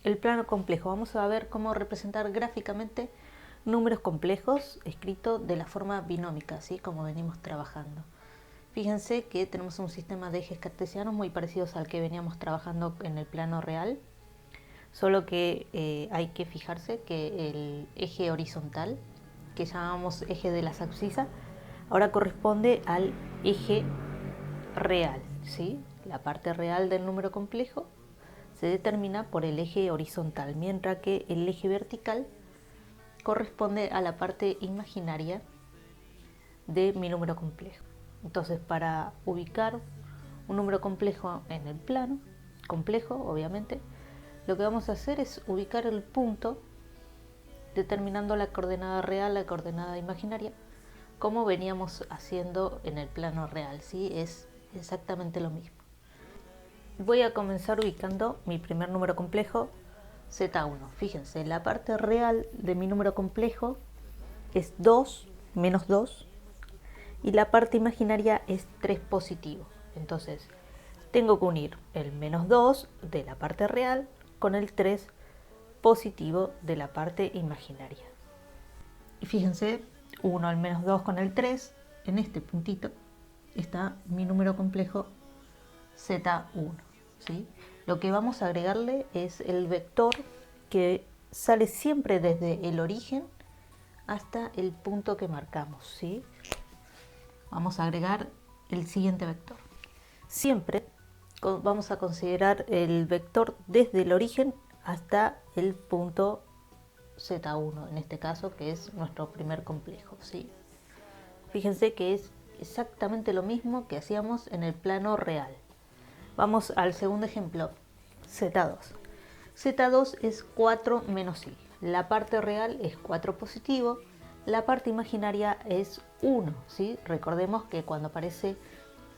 el plano complejo. Vamos a ver cómo representar gráficamente números complejos escritos de la forma binómica, así como venimos trabajando. Fíjense que tenemos un sistema de ejes cartesianos muy parecidos al que veníamos trabajando en el plano real, solo que hay que fijarse que el eje horizontal, que llamamos eje de las abscisas, ahora corresponde al eje real, ¿sí? La parte real del número complejo se determina por el eje horizontal, mientras que el eje vertical corresponde a la parte imaginaria de mi número complejo. Entonces, para ubicar un número complejo en el plano complejo, obviamente, lo que vamos a hacer es ubicar el punto determinando la coordenada real, la coordenada imaginaria, como veníamos haciendo en el plano real, ¿sí? Es exactamente lo mismo. Voy a comenzar ubicando mi primer número complejo, Z1. Fíjense, la parte real de mi número complejo es 2 menos 2 y la parte imaginaria es 3 positivo. Entonces, tengo que unir el menos 2 de la parte real con el 3 positivo de la parte imaginaria. Y fíjense, 1 al menos 2 con el 3, en este puntito está mi número complejo Z1, ¿sí? Lo que vamos a agregarle es el vector que sale siempre desde el origen hasta el punto que marcamos, ¿sí? Vamos a agregar el siguiente vector. Siempre vamos a considerar el vector desde el origen hasta el punto Z1, en este caso, que es nuestro primer complejo, ¿sí? Fíjense que es exactamente lo mismo que hacíamos en el plano real. Vamos al segundo ejemplo, Z2. Z2 es 4 menos i. La parte real es 4 positivo, la parte imaginaria es 1, ¿sí? Recordemos que cuando aparece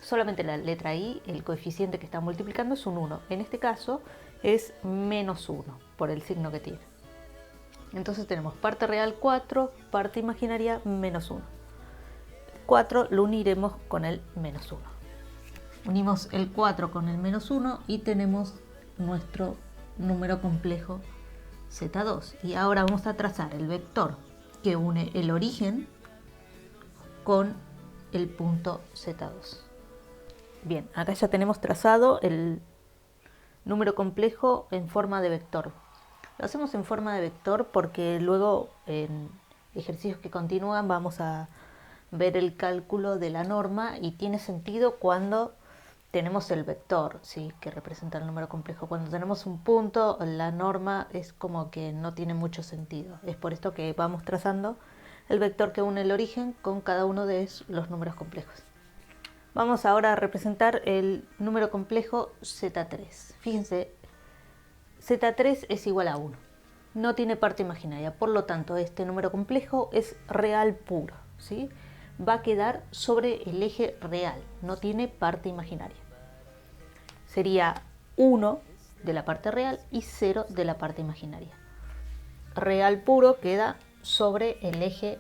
solamente la letra i, el coeficiente que está multiplicando es un 1. En este caso es menos 1 por el signo que tiene. Entonces tenemos parte real 4, parte imaginaria menos 1. 4 lo uniremos con el menos 1. Unimos el 4 con el menos 1 y tenemos nuestro número complejo Z2. Y ahora vamos a trazar el vector que une el origen con el punto Z2. Bien, acá ya tenemos trazado el número complejo en forma de vector. Lo hacemos en forma de vector porque luego en ejercicios que continúan vamos a ver el cálculo de la norma y tiene sentido cuando tenemos el vector, ¿sí? Que representa el número complejo. Cuando tenemos un punto, la norma es como que no tiene mucho sentido. Es por esto que vamos trazando el vector que une el origen con cada uno de los números complejos. Vamos ahora a representar el número complejo Z3. Fíjense, Z3 es igual a 1. No tiene parte imaginaria, por lo tanto este número complejo es real puro, ¿sí? Va a quedar sobre el eje real, no tiene parte imaginaria. Sería 1 de la parte real y 0 de la parte imaginaria. Real puro queda sobre el eje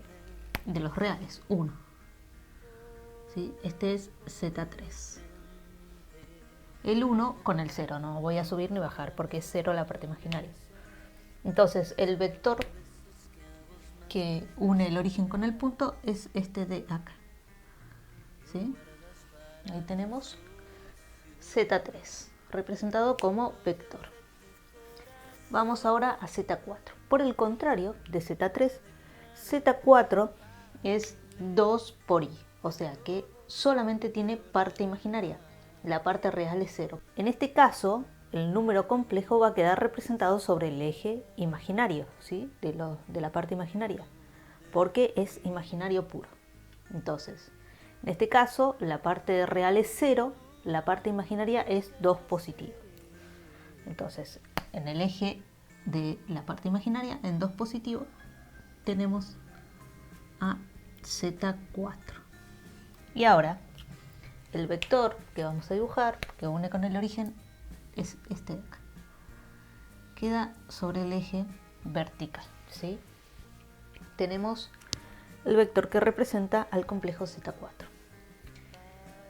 de los reales, 1. ¿Sí? Este es Z3. El 1 con el 0, no voy a subir ni bajar porque es 0 la parte imaginaria. Entonces el vector que une el origen con el punto es este de acá, ¿sí? Ahí tenemos Z3 representado como vector. Vamos ahora a Z4. Por el contrario de Z3, Z4 es 2 por i, o sea que solamente tiene parte imaginaria. La parte real es 0. En este caso, el número complejo va a quedar representado sobre el eje imaginario, ¿sí? de la parte imaginaria, porque es imaginario puro. Entonces, en este caso, la parte real es 0, la parte imaginaria es 2 positivo. Entonces, en el eje de la parte imaginaria, en 2 positivo, tenemos a Z4. Y ahora, el vector que vamos a dibujar, que une con el origen, es este de acá. Queda sobre el eje vertical, ¿sí? Tenemos el vector que representa al complejo Z4.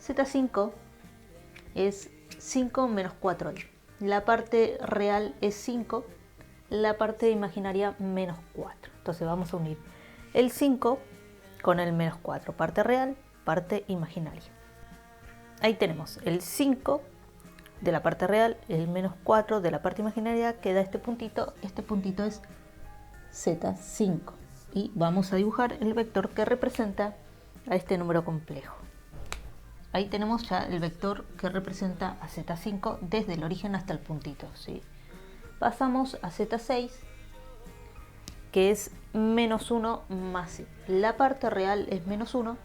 Z5 es 5 menos 4i. La parte real es 5, la parte imaginaria menos 4. Entonces vamos a unir el 5 con el menos 4, parte real, parte imaginaria. Ahí tenemos el 5 de la parte real, el menos 4 de la parte imaginaria, queda este puntito es Z5. Y vamos a dibujar el vector que representa a este número complejo. Ahí tenemos ya el vector que representa a Z5 desde el origen hasta el puntito, ¿sí? Pasamos a Z6, que es menos 1 más i. La parte real es menos 1,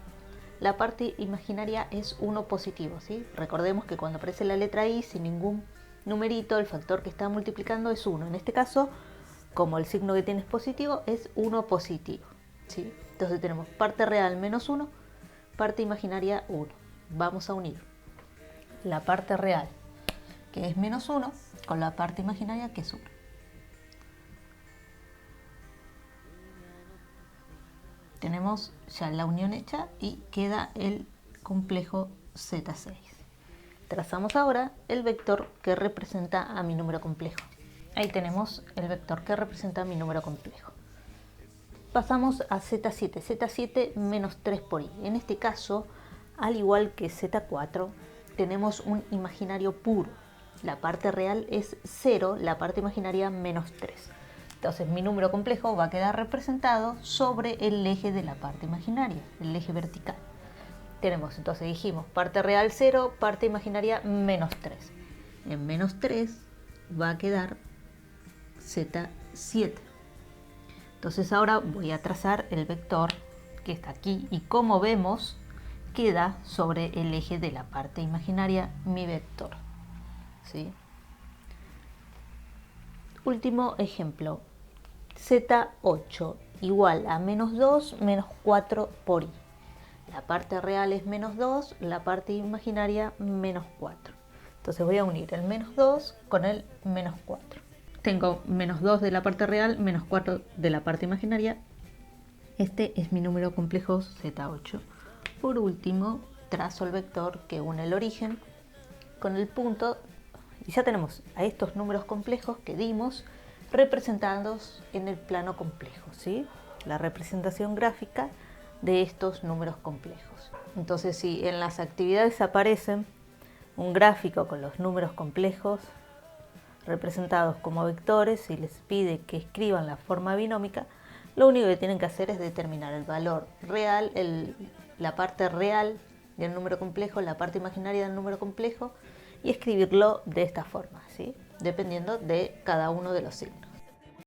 la parte imaginaria es 1 positivo, ¿sí? Recordemos que cuando aparece la letra i sin ningún numerito, el factor que está multiplicando es 1. En este caso, como el signo que tiene es positivo, es 1 positivo, ¿sí? Entonces tenemos parte real menos 1, parte imaginaria 1. Vamos a unir la parte real, que es menos 1, con la parte imaginaria, que es 1. Tenemos ya la unión hecha y queda el complejo Z6. Trazamos ahora el vector que representa a mi número complejo. Ahí tenemos el vector que representa a mi número complejo. Pasamos a Z7, Z7 menos 3 por i. En este caso, al igual que Z4, tenemos un imaginario puro. La parte real es 0, la parte imaginaria menos 3. Entonces mi número complejo va a quedar representado sobre el eje de la parte imaginaria, el eje vertical. Tenemos, entonces dijimos, parte real 0, parte imaginaria menos 3. En menos 3 va a quedar Z7. Entonces ahora voy a trazar el vector que está aquí y como vemos, queda sobre el eje de la parte imaginaria mi vector, ¿sí? Último ejemplo, Z8 igual a menos 2 menos 4 por i. La parte real es menos 2, la parte imaginaria menos 4. Entonces voy a unir el menos 2 con el menos 4. Tengo menos 2 de la parte real, menos 4 de la parte imaginaria. Este es mi número complejo Z8. Por último, trazo el vector que une el origen con el punto y ya tenemos a estos números complejos que dimos representados en el plano complejo, ¿sí? La representación gráfica de estos números complejos. Entonces, si en las actividades aparecen un gráfico con los números complejos representados como vectores y les pide que escriban la forma binómica, lo único que tienen que hacer es determinar el valor real, la parte real del número complejo, la parte imaginaria del número complejo y escribirlo de esta forma, ¿sí? Dependiendo de cada uno de los signos.